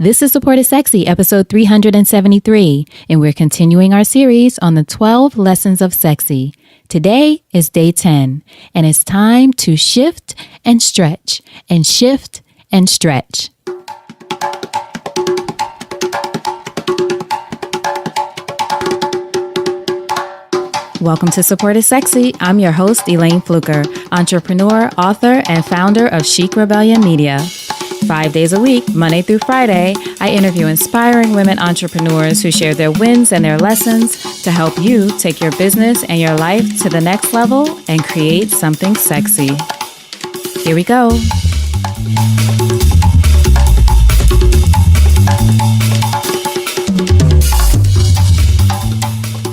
This is Support is Sexy, episode 373, and we're continuing our series on the 12 lessons of sexy. Today is day 10, and it's time to shift and stretch, and shift and stretch. Welcome to Support is Sexy. I'm your host, Elayne Fluker, entrepreneur, author, and founder of Chic Rebellion Media. 5 days a week, Monday through Friday, I interview inspiring women entrepreneurs who share their wins and their lessons to help you take your business and your life to the next level and create something sexy. Here we go.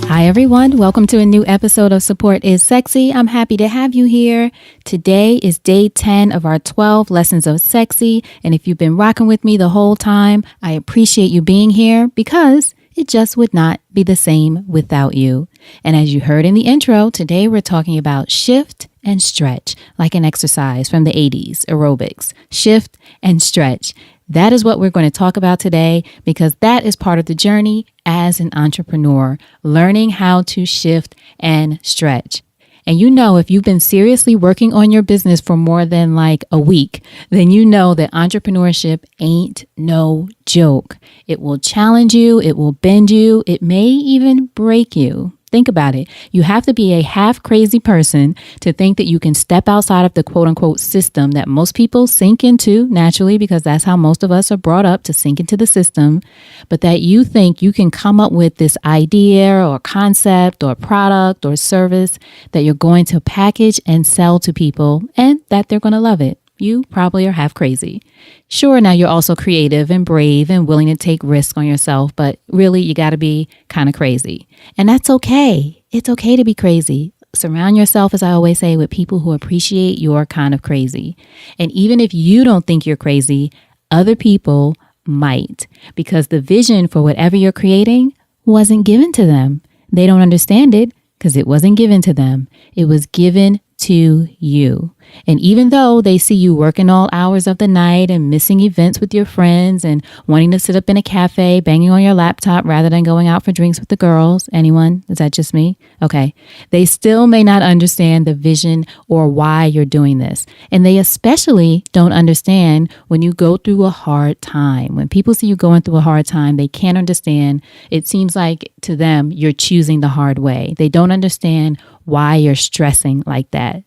Hi everyone, welcome to a new episode of Support is Sexy. I'm happy to have you here. Today is day 10 of our 12 lessons of sexy. And if you've been rocking with me the whole time, I appreciate you being here because it just would not be the same without you. And as you heard in the intro, today we're talking about shift and stretch, like an exercise from the 80s, aerobics, shift and stretch. That is what we're going to talk about today because that is part of the journey as an entrepreneur, learning how to shift and stretch. And you know, if you've been seriously working on your business for more than like a week, then you know that entrepreneurship ain't no joke. It will challenge you. It will bend you. It may even break you. Think about it. You have to be a half crazy person to think that you can step outside of the quote unquote system that most people sink into naturally, because that's how most of us are brought up, to sink into the system, but that you think you can come up with this idea or concept or product or service that you're going to package and sell to people and that they're going to love it. You probably are half crazy. Sure, now you're also creative and brave and willing to take risks on yourself, but really you got to be kind of crazy. And that's okay. It's okay to be crazy. Surround yourself, as I always say, with people who appreciate your kind of crazy. And even if you don't think you're crazy, other people might, because the vision for whatever you're creating wasn't given to them. They don't understand it because it wasn't given to them. It was given to you. And even though they see you working all hours of the night and missing events with your friends and wanting to sit up in a cafe, banging on your laptop rather than going out for drinks with the girls, anyone? Is that just me? Okay. They still may not understand the vision or why you're doing this. And they especially don't understand when you go through a hard time. When people see you going through a hard time, they can't understand. It seems like to them, you're choosing the hard way. They don't understand why you're stressing like that.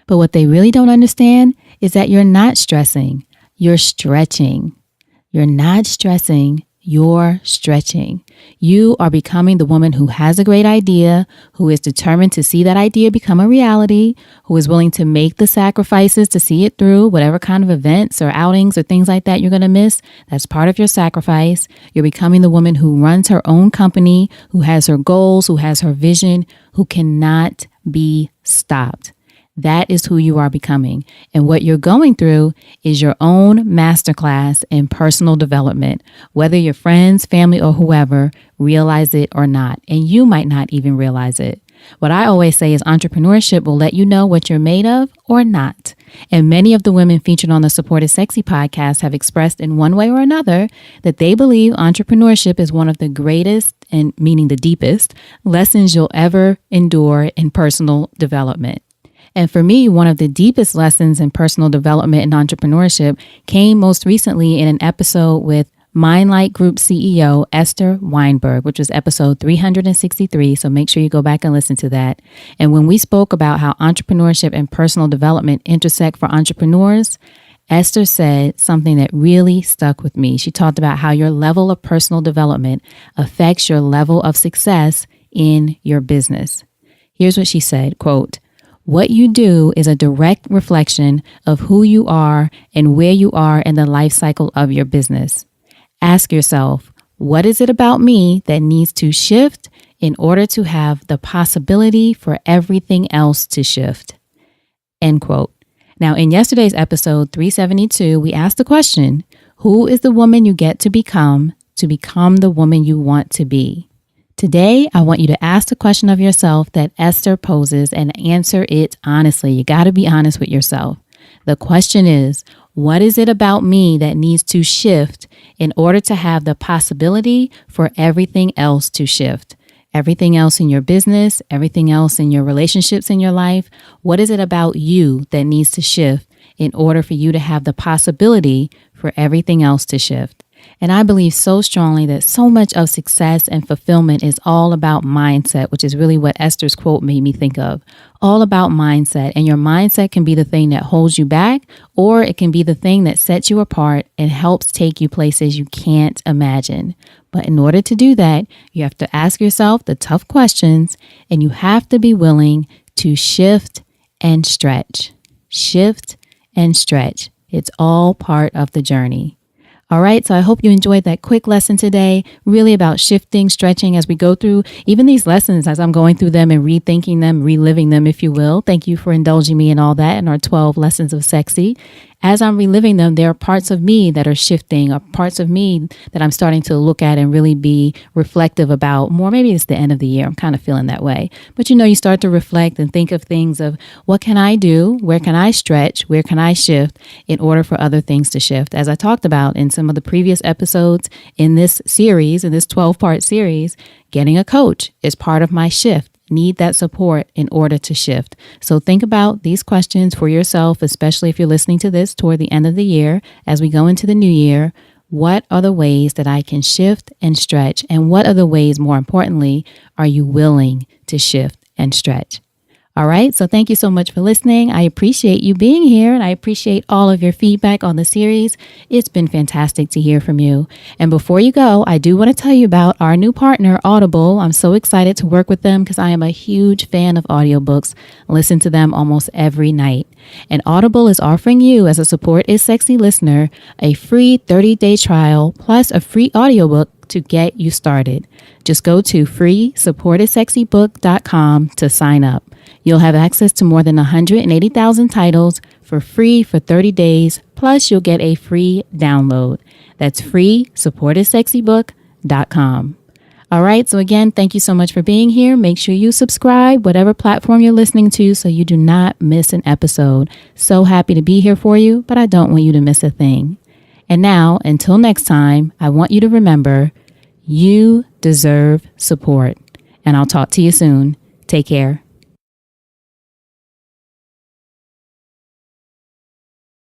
But what they really don't understand is that you're not stressing, you're stretching. You're not stressing, you're stretching. You are becoming the woman who has a great idea, who is determined to see that idea become a reality, who is willing to make the sacrifices to see it through, whatever kind of events or outings or things like that you're going to miss. That's part of your sacrifice. You're becoming the woman who runs her own company, who has her goals, who has her vision, who cannot be stopped. That is who you are becoming. And what you're going through is your own masterclass in personal development, whether your friends, family, or whoever realize it or not. And you might not even realize it. What I always say is entrepreneurship will let you know what you're made of or not. And many of the women featured on the Support is Sexy podcast have expressed in one way or another that they believe entrepreneurship is one of the greatest, and meaning the deepest, lessons you'll ever endure in personal development. And for me, one of the deepest lessons in personal development and entrepreneurship came most recently in an episode with Mindlight Group CEO Esther Weinberg, which was episode 363. So make sure you go back and listen to that. And when we spoke about how entrepreneurship and personal development intersect for entrepreneurs, Esther said something that really stuck with me. She talked about how your level of personal development affects your level of success in your business. Here's what she said, quote, "What you do is a direct reflection of who you are and where you are in the life cycle of your business. Ask yourself, what is it about me that needs to shift in order to have the possibility for everything else to shift?" End quote. Now, in yesterday's episode 372, we asked the question, who is the woman you get to become the woman you want to be? Today, I want you to ask the question of yourself that Esther poses and answer it honestly. You got to be honest with yourself. The question is, What is it about me that needs to shift in order to have the possibility for everything else to shift? Everything else in your business, everything else in your relationships in your life. What is it about you that needs to shift in order for you to have the possibility for everything else to shift? And I believe so strongly that so much of success and fulfillment is all about mindset, which is really what Esther's quote made me think of. All about mindset. And your mindset can be the thing that holds you back, or it can be the thing that sets you apart and helps take you places you can't imagine. But in order to do that, you have to ask yourself the tough questions, and you have to be willing to shift and stretch. Shift and stretch. It's all part of the journey. All right, so I hope you enjoyed that quick lesson today, really about shifting, stretching as we go through even these lessons, as I'm going through them and rethinking them, reliving them, if you will. Thank you for indulging me in all that in our 12 lessons of sexy. As I'm reliving them, there are parts of me that are shifting, or parts of me that I'm starting to look at and really be reflective about more. Maybe it's the end of the year. I'm kind of feeling that way. But you start to reflect and think of things of what can I do? Where can I stretch? Where can I shift in order for other things to shift? As I talked about in some of the previous episodes in this series, in this 12-part series, getting a coach is part of my shift. Need that support in order to shift. So think about these questions for yourself, especially if you're listening to this toward the end of the year. As we go into the new year, what are the ways that I can shift and stretch? And what are the ways, more importantly, are you willing to shift and stretch? All right. So thank you so much for listening. I appreciate you being here, and I appreciate all of your feedback on the series. It's been fantastic to hear from you. And before you go, I do want to tell you about our new partner, Audible. I'm so excited to work with them because I am a huge fan of audiobooks. I listen to them almost every night. And Audible is offering you, as a Support is Sexy listener, a free 30-day trial plus a free audiobook to get you started. Just go to freesupportidsexybook.com to sign up. You'll have access to more than 180,000 titles for free for 30 days, plus you'll get a free download. That's freesupportidsexybook.com. All right, so again, thank you so much for being here. Make sure you subscribe, whatever platform you're listening to, so you do not miss an episode. So happy to be here for you, but I don't want you to miss a thing. And now, until next time, I want you to remember, you deserve support. And I'll talk to you soon. Take care.